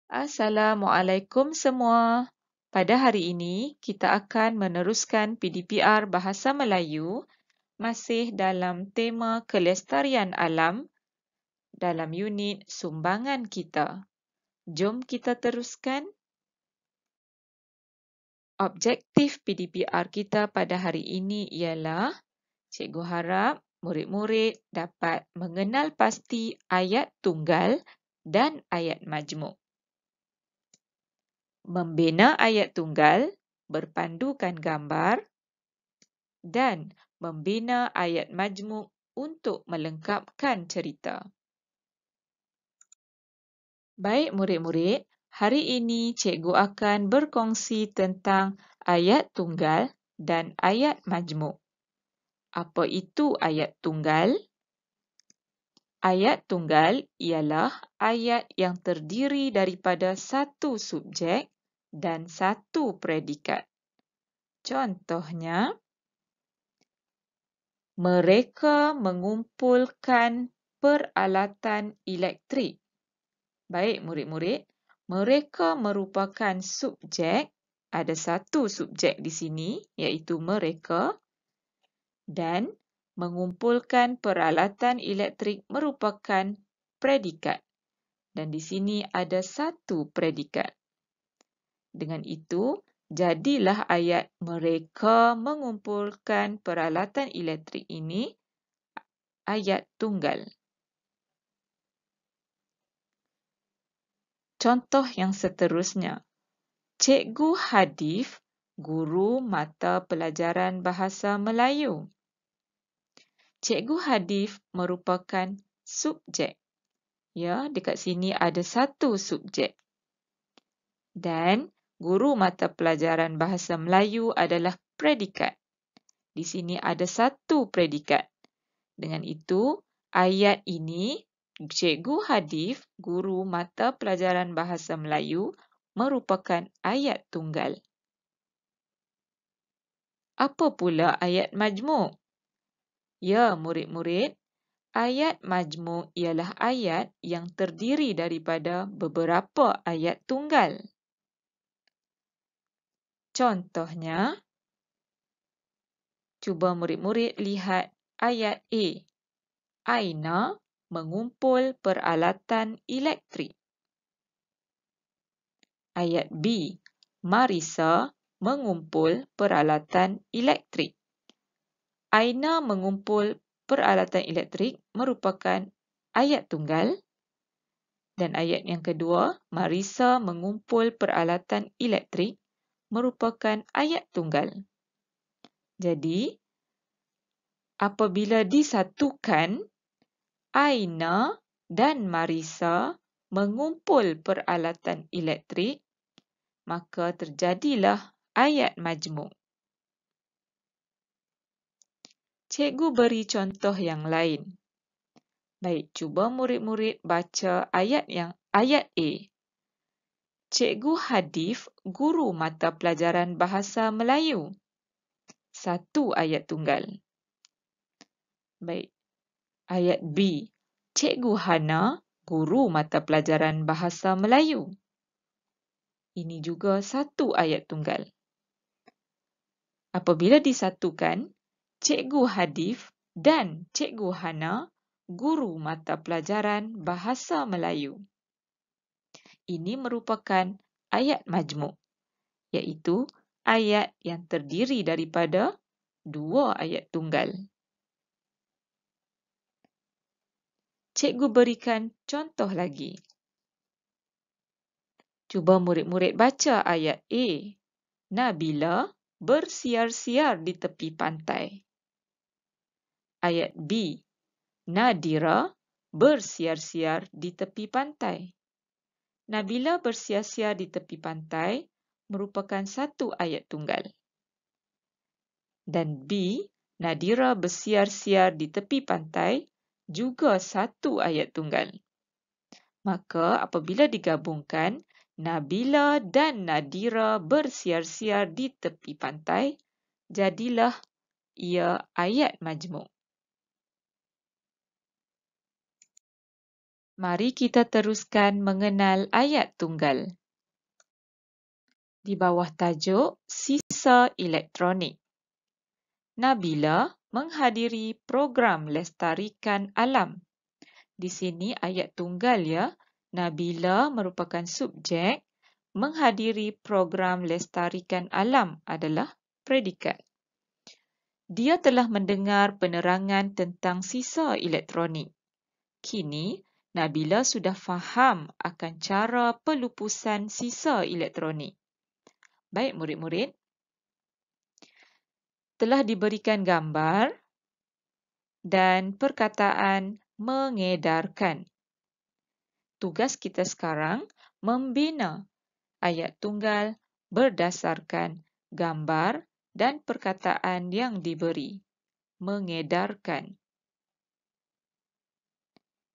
Assalamualaikum semua. Pada hari ini, kita akan meneruskan PDPR Bahasa Melayu masih dalam tema kelestarian alam dalam unit sumbangan kita. Jom kita teruskan. Objektif PDPR kita pada hari ini ialah cikgu harap murid-murid dapat mengenal pasti ayat tunggal dan ayat majmuk. Membina ayat tunggal berpandukan gambar dan membina ayat majmuk untuk melengkapkan cerita. Baik murid-murid, hari ini cikgu akan berkongsi tentang ayat tunggal dan ayat majmuk. Apa itu ayat tunggal? Ayat tunggal ialah ayat yang terdiri daripada satu subjek dan satu predikat. Contohnya, mereka mengumpulkan peralatan elektrik. Baik murid-murid, mereka merupakan subjek. Ada satu subjek di sini, iaitu mereka. Dan mengumpulkan peralatan elektrik merupakan predikat. Dan di sini ada satu predikat. Dengan itu, jadilah ayat mereka mengumpulkan peralatan elektrik ini ayat tunggal. Contoh yang seterusnya. Cikgu Hadif, guru mata pelajaran Bahasa Melayu. Cikgu Hadif merupakan subjek. Ya, dekat sini ada satu subjek. Dan guru mata pelajaran Bahasa Melayu adalah predikat. Di sini ada satu predikat. Dengan itu, ayat ini, Cikgu Hadif, guru mata pelajaran Bahasa Melayu, merupakan ayat tunggal. Apa pula ayat majmuk? Ya, murid-murid, ayat majmuk ialah ayat yang terdiri daripada beberapa ayat tunggal. Contohnya, cuba murid-murid lihat ayat A. Aina mengumpul peralatan elektrik. Ayat B. Marisa mengumpul peralatan elektrik. Aina mengumpul peralatan elektrik merupakan ayat tunggal. Dan ayat yang kedua, Marisa mengumpul peralatan elektrik merupakan ayat tunggal. Jadi, apabila disatukan, Aina dan Marisa mengumpul peralatan elektrik, maka terjadilah ayat majmuk. Cikgu beri contoh yang lain. Baik, cuba murid-murid baca ayat A. Cikgu Hadif, guru mata pelajaran Bahasa Melayu. Satu ayat tunggal. Baik. Ayat B. Cikgu Hana, guru mata pelajaran Bahasa Melayu. Ini juga satu ayat tunggal. Apabila disatukan, Cikgu Hadif dan Cikgu Hana, guru mata pelajaran Bahasa Melayu. Ini merupakan ayat majmuk, iaitu ayat yang terdiri daripada dua ayat tunggal. Cikgu berikan contoh lagi. Cuba murid-murid baca ayat A. Nabila bersiar-siar di tepi pantai. Ayat B. Nadira bersiar-siar di tepi pantai. Nabila bersiar-siar di tepi pantai merupakan satu ayat tunggal. Dan B. Nadira bersiar-siar di tepi pantai juga satu ayat tunggal. Maka apabila digabungkan, Nabila dan Nadira bersiar-siar di tepi pantai, jadilah ia ayat majmuk. Mari kita teruskan mengenal ayat tunggal. Di bawah tajuk Sisa Elektronik. Nabila menghadiri program Lestarikan Alam. Di sini ayat tunggal ya. Nabila merupakan subjek, menghadiri program Lestarikan Alam adalah predikat. Dia telah mendengar penerangan tentang sisa elektronik. Kini, Nabila sudah faham akan cara pelupusan sisa elektronik. Baik murid-murid, telah diberikan gambar dan perkataan mengedarkan. Tugas kita sekarang membina ayat tunggal berdasarkan gambar dan perkataan yang diberi. Mengedarkan.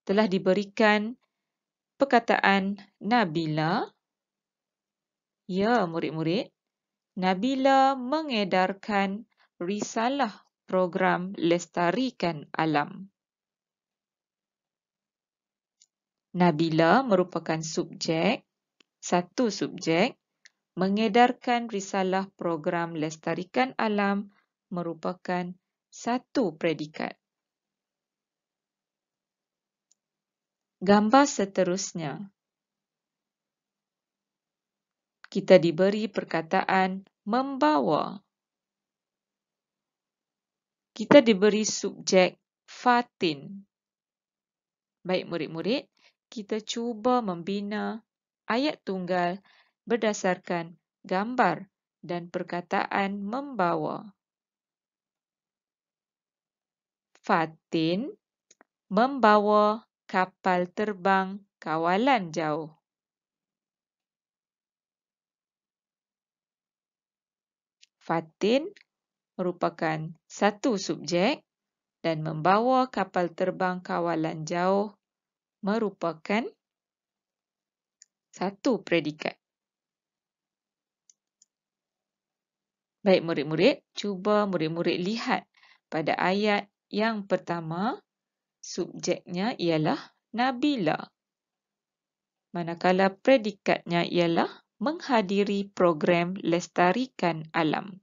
Telah diberikan perkataan Nabila. Ya, murid-murid. Nabila mengedarkan risalah program Lestarikan Alam. Nabila merupakan subjek, satu subjek, mengedarkan risalah program Lestarikan Alam merupakan satu predikat. Gambar seterusnya. Kita diberi perkataan membawa. Kita diberi subjek Fatin. Baik murid-murid, kita cuba membina ayat tunggal berdasarkan gambar dan perkataan membawa. Fatin membawa kapal terbang kawalan jauh. Fatin merupakan satu subjek dan membawa kapal terbang kawalan jauh merupakan satu predikat. Baik murid-murid, cuba murid-murid lihat pada ayat yang pertama, subjeknya ialah Nabila. Manakala predikatnya ialah menghadiri program Lestarikan Alam.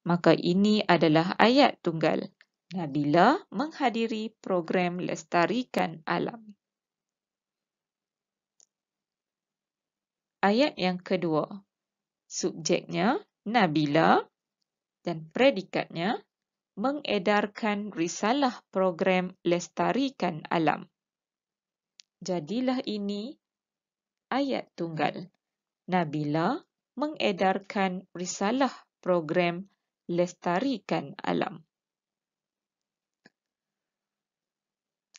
Maka ini adalah ayat tunggal. Nabila menghadiri program Lestarikan Alam. Ayat yang kedua. Subjeknya Nabila dan predikatnya mengedarkan risalah program Lestarikan Alam. Jadilah ini ayat tunggal. Nabila mengedarkan risalah program Lestarikan Alam.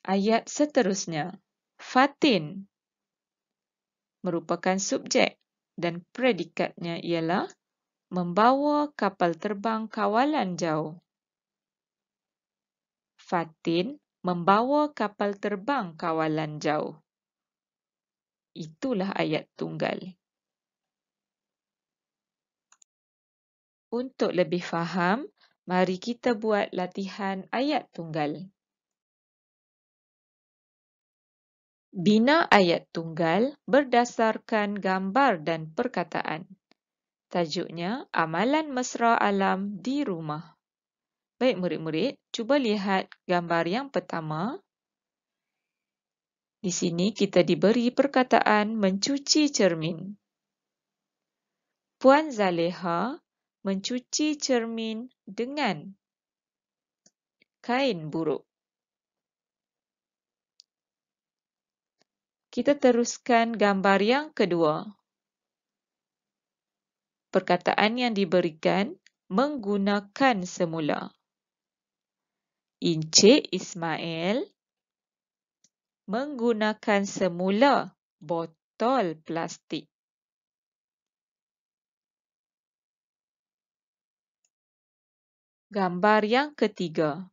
Ayat seterusnya. Fatin merupakan subjek dan predikatnya ialah membawa kapal terbang kawalan jauh. Fatin membawa kapal terbang kawalan jauh. Itulah ayat tunggal. Untuk lebih faham, mari kita buat latihan ayat tunggal. Bina ayat tunggal berdasarkan gambar dan perkataan. Tajuknya Amalan Mesra Alam di Rumah. Baik murid-murid, cuba lihat gambar yang pertama. Di sini kita diberi perkataan mencuci cermin. Puan Zaleha mencuci cermin dengan kain buruk. Kita teruskan gambar yang kedua. Perkataan yang diberikan menggunakan semula. Encik Ismail menggunakan semula botol plastik. Gambar yang ketiga.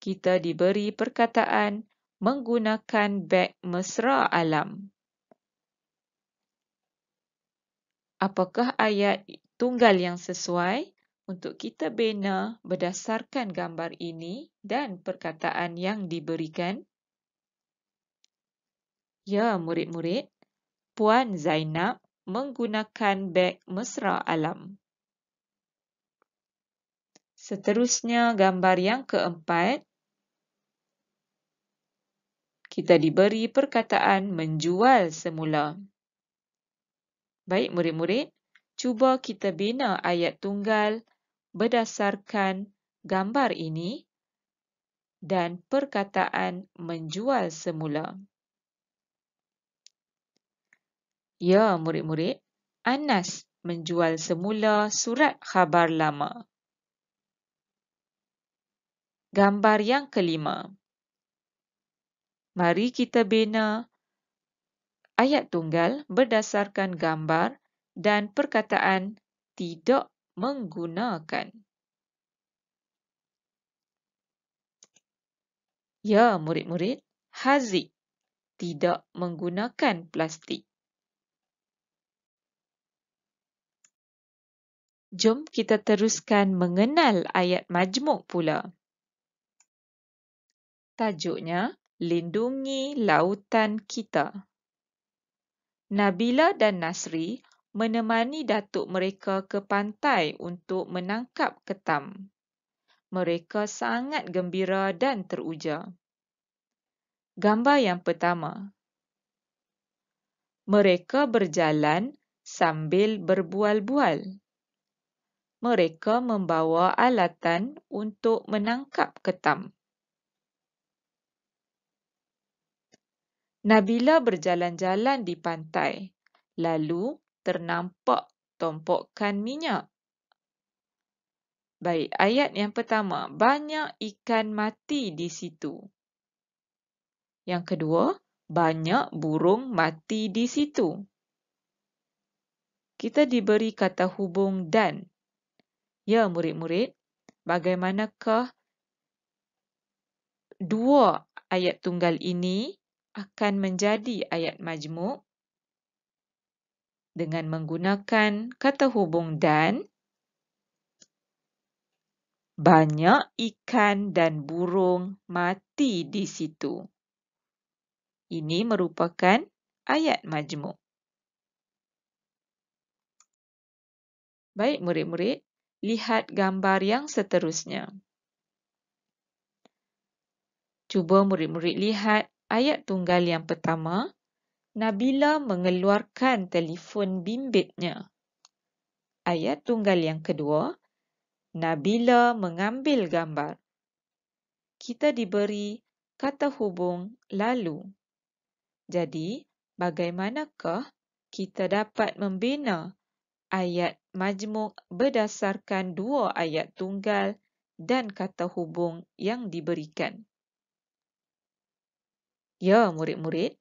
Kita diberi perkataan menggunakan beg mesra alam. Apakah ayat tunggal yang sesuai untuk kita bina berdasarkan gambar ini dan perkataan yang diberikan? Ya, murid-murid, Puan Zainab menggunakan beg mesra alam. Seterusnya, gambar yang keempat, kita diberi perkataan menjual semula. Baik murid-murid, cuba kita bina ayat tunggal berdasarkan gambar ini dan perkataan menjual semula. Ya, murid-murid, Anas menjual semula surat khabar lama. Gambar yang kelima. Mari kita bina ayat tunggal berdasarkan gambar dan perkataan tidak menggunakan. Ya, murid-murid, Haziq tidak menggunakan plastik. Jom kita teruskan mengenal ayat majmuk pula. Tajuknya, Lindungi Lautan Kita. Nabila dan Nasri menemani datuk mereka ke pantai untuk menangkap ketam. Mereka sangat gembira dan teruja. Gambar yang pertama. Mereka berjalan sambil berbual-bual. Mereka membawa alatan untuk menangkap ketam. Nabila berjalan-jalan di pantai, lalu ternampak tompokan minyak. Baik, ayat yang pertama, banyak ikan mati di situ. Yang kedua, banyak burung mati di situ. Kita diberi kata hubung dan. Ya, murid-murid, bagaimanakah dua ayat tunggal ini akan menjadi ayat majmuk? Dengan menggunakan kata hubung dan, banyak ikan dan burung mati di situ. Ini merupakan ayat majmuk. Baik murid-murid, lihat gambar yang seterusnya. Cuba murid-murid lihat ayat tunggal yang pertama. Nabila mengeluarkan telefon bimbitnya. Ayat tunggal yang kedua, Nabila mengambil gambar. Kita diberi kata hubung lalu. Jadi, bagaimanakah kita dapat membina ayat majmuk berdasarkan dua ayat tunggal dan kata hubung yang diberikan? Ya, murid-murid,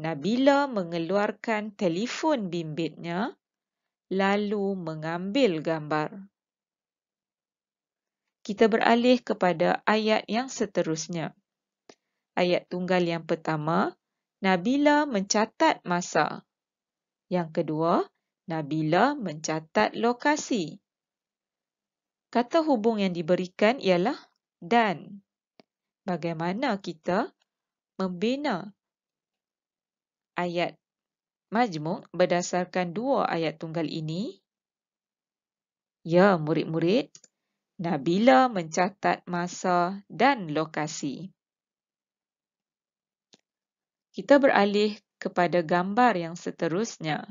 Nabila mengeluarkan telefon bimbitnya lalu mengambil gambar. Kita beralih kepada ayat yang seterusnya. Ayat tunggal yang pertama, Nabila mencatat masa. Yang kedua, Nabila mencatat lokasi. Kata hubung yang diberikan ialah dan. Bagaimana kita membina ayat majmuk berdasarkan dua ayat tunggal ini? Ya, murid-murid, Nabila mencatat masa dan lokasi. Kita beralih kepada gambar yang seterusnya.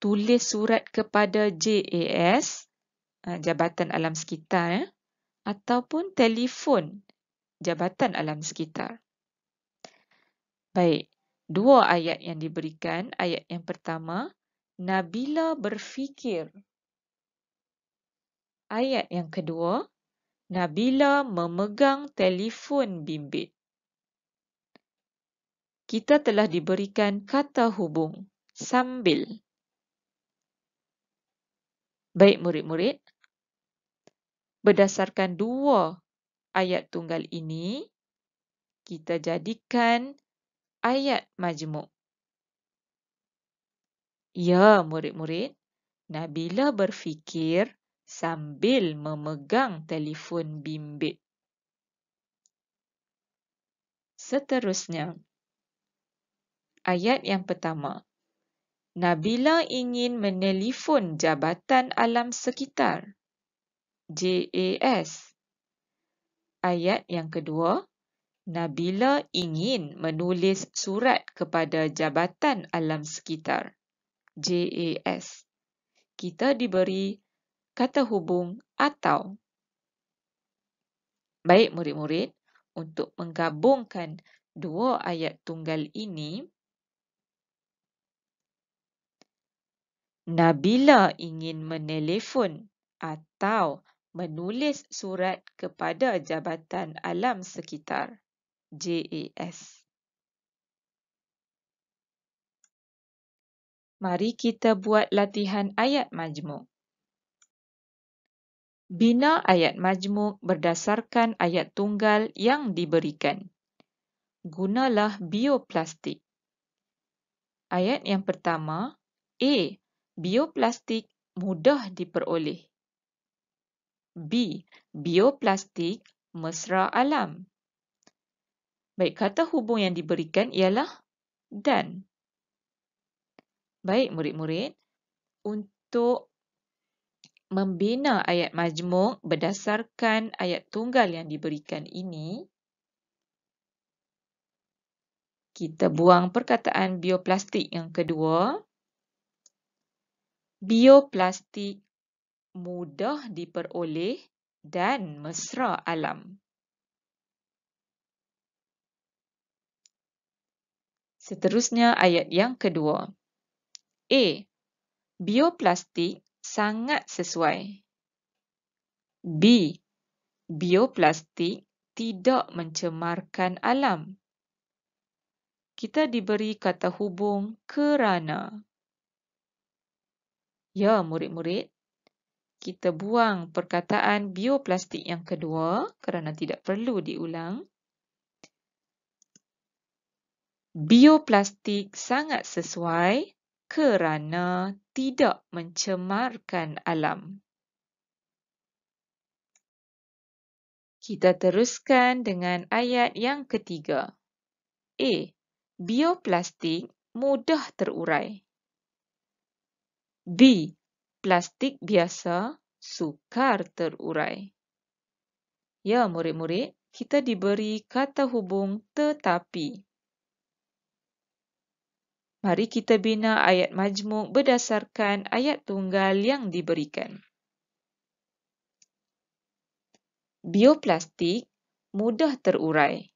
Tulis surat kepada JAS, Jabatan Alam Sekitar, ataupun telefon Jabatan Alam Sekitar. Baik, dua ayat yang diberikan. Ayat yang pertama, Nabila berfikir. Ayat yang kedua, Nabila memegang telefon bimbit. Kita telah diberikan kata hubung, sambil. Baik murid-murid, berdasarkan dua ayat tunggal ini, kita jadikan ayat majmuk. Ya, murid-murid, Nabila berfikir sambil memegang telefon bimbit. Seterusnya, ayat yang pertama. Nabila ingin menelefon Jabatan Alam Sekitar, JAS. Ayat yang kedua. Nabila ingin menulis surat kepada Jabatan Alam Sekitar, JAS. Kita diberi kata hubung atau. Baik murid-murid, untuk menggabungkan dua ayat tunggal ini, Nabila ingin menelefon atau menulis surat kepada Jabatan Alam Sekitar, JAS. Mari kita buat latihan ayat majmuk. Bina ayat majmuk berdasarkan ayat tunggal yang diberikan. Gunalah bioplastik. Ayat yang pertama, A. Bioplastik mudah diperoleh. B. Bioplastik mesra alam. Baik, kata hubung yang diberikan ialah dan. Baik murid-murid, untuk membina ayat majmuk berdasarkan ayat tunggal yang diberikan ini, kita buang perkataan bioplastik yang kedua. Bioplastik mudah diperoleh dan mesra alam. Seterusnya ayat yang kedua. A. Bioplastik sangat sesuai. B. Bioplastik tidak mencemarkan alam. Kita diberi kata hubung kerana. Ya, murid-murid, kita buang perkataan bioplastik yang kedua kerana tidak perlu diulang. Bioplastik sangat sesuai kerana tidak mencemarkan alam. Kita teruskan dengan ayat yang ketiga. A. Bioplastik mudah terurai. B. Plastik biasa sukar terurai. Ya, murid-murid, kita diberi kata hubung tetapi. Mari kita bina ayat majmuk berdasarkan ayat tunggal yang diberikan. Bioplastik mudah terurai,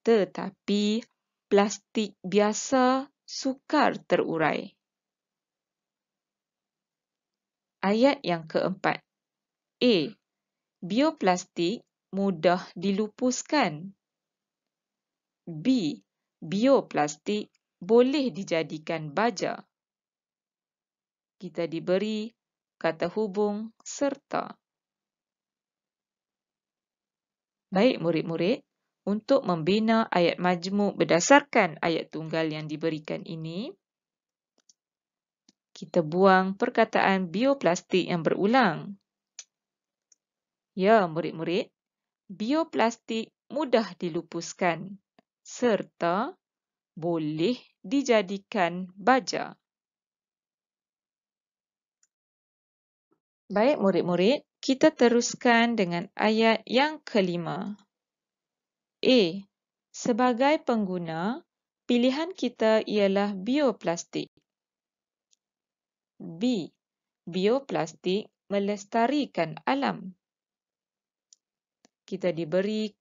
tetapi plastik biasa sukar terurai. Ayat yang keempat. A. Bioplastik mudah dilupuskan. B. Bioplastik boleh dijadikan baja. Kita diberi kata hubung serta. Baik murid-murid, untuk membina ayat majmuk berdasarkan ayat tunggal yang diberikan ini, kita buang perkataan bioplastik yang berulang. Ya, murid-murid, bioplastik mudah dilupuskan serta boleh dijadikan baja. Baik murid-murid, kita teruskan dengan ayat yang kelima. A. Sebagai pengguna, pilihan kita ialah bioplastik. B. Bioplastik melestarikan alam. Kita diberi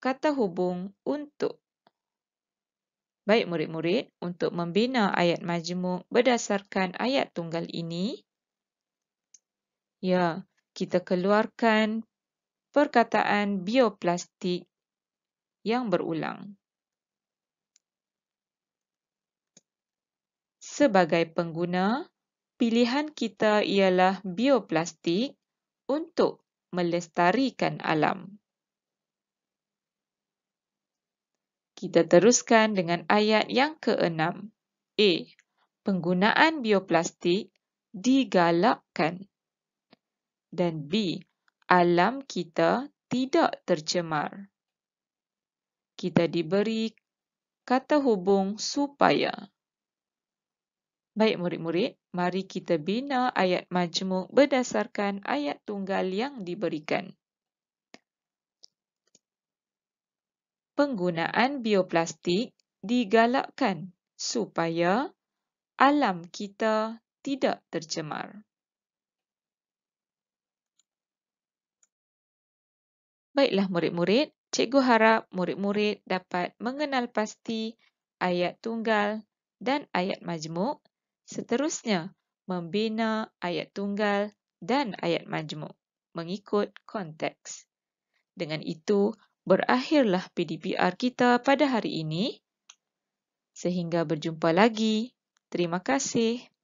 kata hubung untuk. Baik murid-murid, untuk membina ayat majmuk berdasarkan ayat tunggal ini, ya, kita keluarkan perkataan bioplastik yang berulang. Sebagai pengguna, pilihan kita ialah bioplastik untuk melestarikan alam. Kita teruskan dengan ayat yang keenam. A. Penggunaan bioplastik digalakkan. Dan B. Alam kita tidak tercemar. kita diberi kata hubung supaya. Baik murid-murid, mari kita bina ayat majmuk berdasarkan ayat tunggal yang diberikan. Penggunaan bioplastik digalakkan supaya alam kita tidak tercemar. Baiklah murid-murid, cikgu harap murid-murid dapat mengenal pasti ayat tunggal dan ayat majmuk, seterusnya membina ayat tunggal dan ayat majmuk mengikut konteks. Dengan itu, berakhirlah PDPR kita pada hari ini. Sehingga berjumpa lagi. Terima kasih.